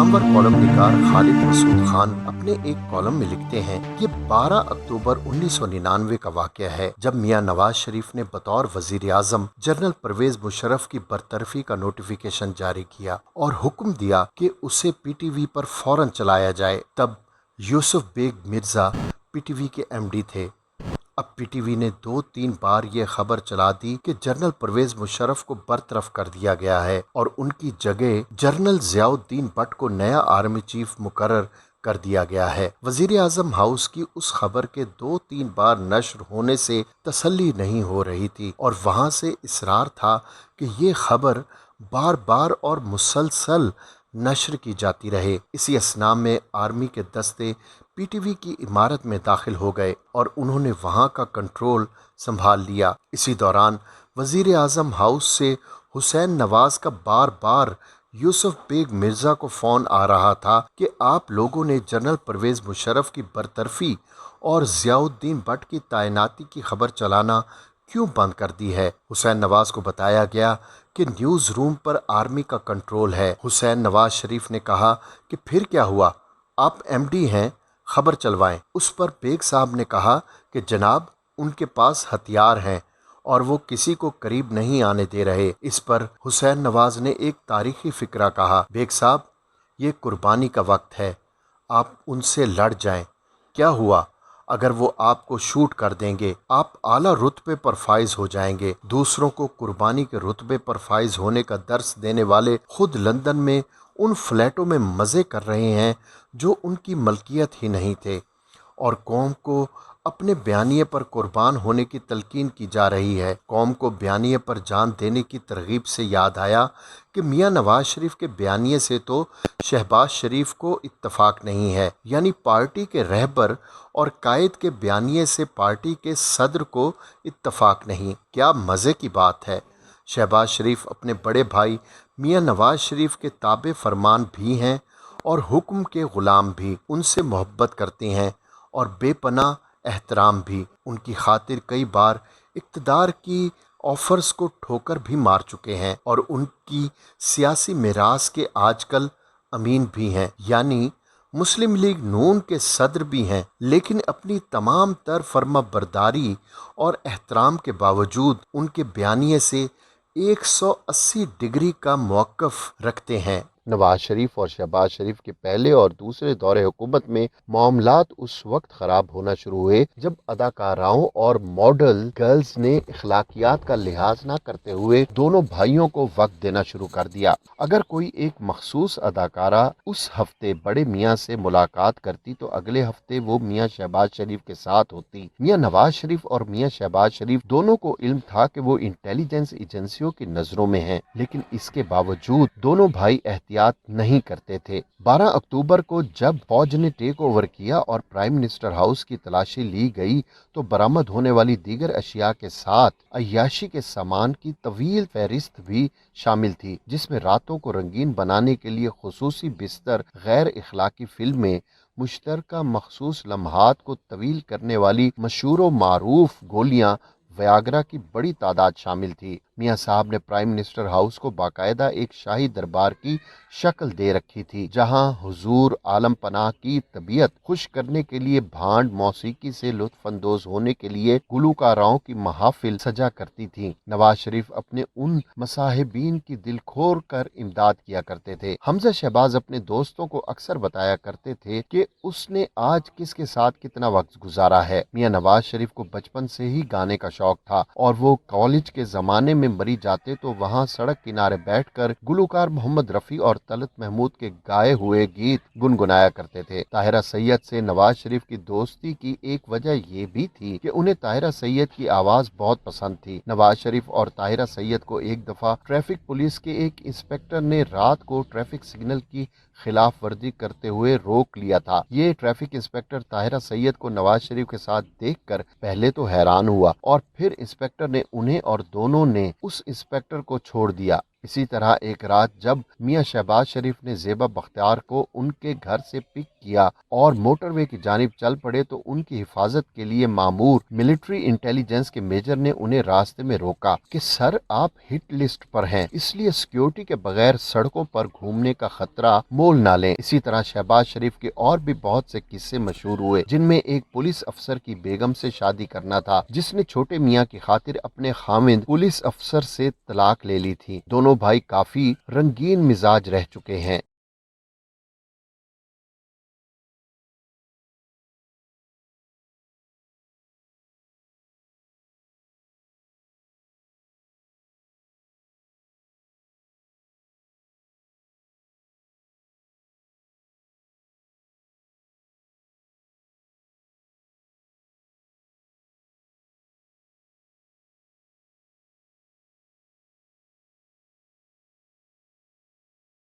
نامور کالم نگار خالد مسعود خان اپنے ایک کالم میں لکھتے ہیں، یہ 12 اکتوبر 1999 کا واقعہ ہے جب میاں نواز شریف نے بطور وزیر اعظم جنرل پرویز مشرف کی برطرفی کا نوٹیفیکیشن جاری کیا اور حکم دیا کہ اسے پی ٹی وی پر فوراً چلایا جائے۔ تب Yusuf Baig Mirza P T V کے ایم ڈی تھے۔ اب پی ٹی وی نے 2-3 بار یہ خبر چلا دی کہ جنرل پرویز مشرف کو برطرف کر دیا گیا ہے اور ان کی جگہ جنرل ضیاء الدین بٹ کو نیا آرمی چیف مقرر کر دیا گیا ہے۔ وزیر اعظم ہاؤس کی اس خبر کے 2-3 بار نشر ہونے سے تسلی نہیں ہو رہی تھی اور وہاں سے اصرار تھا کہ یہ خبر بار بار اور مسلسل نشر کی جاتی رہے۔ اسی اثناء میں آرمی کے دستے پی ٹی وی کی عمارت میں داخل ہو گئے اور انہوں نے وہاں کا کنٹرول سنبھال لیا۔ اسی دوران وزیر اعظم ہاؤس سے حسین نواز کا بار بار یوسف بیگ مرزا کو فون آ رہا تھا کہ آپ لوگوں نے جنرل پرویز مشرف کی برطرفی اور ضیاء الدین بٹ کی تعیناتی کی خبر چلانا کیوں بند کر دی ہے۔ حسین نواز کو بتایا گیا کہ نیوز روم پر آرمی کا کنٹرول ہے۔ حسین نواز شریف نے کہا کہ پھر کیا ہوا، آپ ایم ڈی ہیں، خبر چلوائیں۔ اس پر بیگ صاحب نے کہا کہ جناب ان کے پاس ہتھیار ہیں اور وہ کسی کو قریب نہیں آنے دے رہے۔ اس پر حسین نواز نے ایک تاریخی فقرہ کہا، بیگ صاحب یہ قربانی کا وقت ہے، آپ ان سے لڑ جائیں۔ کیا ہوا اگر وہ آپ کو شوٹ کر دیں گے، آپ اعلیٰ رتبے پر فائز ہو جائیں گے۔ دوسروں کو قربانی کے رتبے پر فائز ہونے کا درس دینے والے خود لندن میں ان فلیٹوں میں مزے کر رہے ہیں جو ان کی ملکیت ہی نہیں تھے، اور قوم کو اپنے بیانیے پر قربان ہونے کی تلقین کی جا رہی ہے۔ قوم کو بیانیے پر جان دینے کی ترغیب سے یاد آیا کہ میاں نواز شریف کے بیانیے سے تو شہباز شریف کو اتفاق نہیں ہے، یعنی پارٹی کے رہبر اور قائد کے بیانیے سے پارٹی کے صدر کو اتفاق نہیں۔ کیا مزے کی بات ہے۔ شہباز شریف اپنے بڑے بھائی میاں نواز شریف کے تابع فرمان بھی ہیں اور حکم کے غلام بھی، ان سے محبت کرتے ہیں اور بے پناہ احترام بھی۔ ان کی خاطر کئی بار اقتدار کی آفرز کو ٹھوکر بھی مار چکے ہیں اور ان کی سیاسی میراث کے آج کل امین بھی ہیں، یعنی مسلم لیگ نون کے صدر بھی ہیں، لیکن اپنی تمام تر فرما برداری اور احترام کے باوجود ان کے بیانیے سے 180 ڈگری کا موقف رکھتے ہیں۔ نواز شریف اور شہباز شریف کے پہلے اور دوسرے دور حکومت میں معاملات اس وقت خراب ہونا شروع ہوئے جب اداکاراؤں اور ماڈل گرلز نے اخلاقیات کا لحاظ نہ کرتے ہوئے دونوں بھائیوں کو وقت دینا شروع کر دیا۔ اگر کوئی ایک مخصوص اداکارہ اس ہفتے بڑے میاں سے ملاقات کرتی تو اگلے ہفتے وہ میاں شہباز شریف کے ساتھ ہوتی۔ میاں نواز شریف اور میاں شہباز شریف دونوں کو علم تھا کہ وہ انٹیلیجنس ایجنسیوں کی نظروں میں ہیں، لیکن اس کے باوجود دونوں بھائی احتیاط نہیں کرتے تھے۔ 12 اکتوبر کو جب فوج نے ٹیک اوور کیا اور پرائم منسٹر ہاؤس کی تلاشی لی گئی تو برآمد ہونے والی دیگر اشیاء کے ساتھ عیاشی کے سامان کی طویل فہرست بھی شامل تھی، جس میں راتوں کو رنگین بنانے کے لیے خصوصی بستر، غیر اخلاقی فلمیں، مشترکہ مخصوص لمحات کو طویل کرنے والی مشہور و معروف گولیاں، ویاگرا کی بڑی تعداد شامل تھی۔ میاں صاحب نے پرائم منسٹر ہاؤس کو باقاعدہ ایک شاہی دربار کی شکل دے رکھی تھی، جہاں حضور عالم پناہ کی طبیعت خوش کرنے کے لیے بھانڈ موسیقی سے لطف اندوز ہونے کے لیے گلوکاروں کی محافل سجا کرتی تھیں۔ نواز شریف اپنے ان مصاحبین کی دل کھول کر امداد کیا کرتے تھے۔ حمزہ شہباز اپنے دوستوں کو اکثر بتایا کرتے تھے کہ اس نے آج کس کے ساتھ کتنا وقت گزارا ہے۔ میاں نواز شریف کو بچپن سے ہی گانے کا شوق تھا اور وہ کالج کے زمانے میں مری جاتے تو وہاں سڑک کنارے بیٹھ کر گلوکار محمد رفیع اور طلعت محمود کے گائے ہوئے گیت گنگنایا کرتے تھے۔ طاہرہ سید سے نواز شریف کی دوستی کی ایک وجہ یہ بھی تھی کہ انہیں طاہرہ سید کی آواز بہت پسند تھی۔ نواز شریف اور طاہرہ سید کو ایک دفعہ ٹریفک پولیس کے ایک انسپکٹر نے رات کو ٹریفک سگنل کی خلاف ورزی کرتے ہوئے روک لیا تھا۔ یہ ٹریفک انسپکٹر طاہرہ سید کو نواز شریف کے ساتھ دیکھ کر پہلے تو حیران ہوا اور پھر انسپکٹر نے انہیں اور دونوں نے اس انسپکٹر کو چھوڑ دیا۔ اسی طرح ایک رات جب میاں شہباز شریف نے زیبا بختیار کو ان کے گھر سے پک کیا اور موٹر وے کی جانب چل پڑے تو ان کی حفاظت کے لیے مامور ملٹری انٹیلیجنس کے میجر نے انہیں راستے میں روکا کہ سر آپ ہٹ لسٹ پر ہیں، اس لیے سیکیورٹی کے بغیر سڑکوں پر گھومنے کا خطرہ مول نہ لیں۔ اسی طرح شہباز شریف کے اور بھی بہت سے قصے مشہور ہوئے، جن میں ایک پولیس افسر کی بیگم سے شادی کرنا تھا جس نے چھوٹے میاں کی خاطر اپنے خامند پولیس افسر سے طلاق لے لی تھی۔ دونوں بھائی کافی رنگین مزاج رہ چکے ہیں۔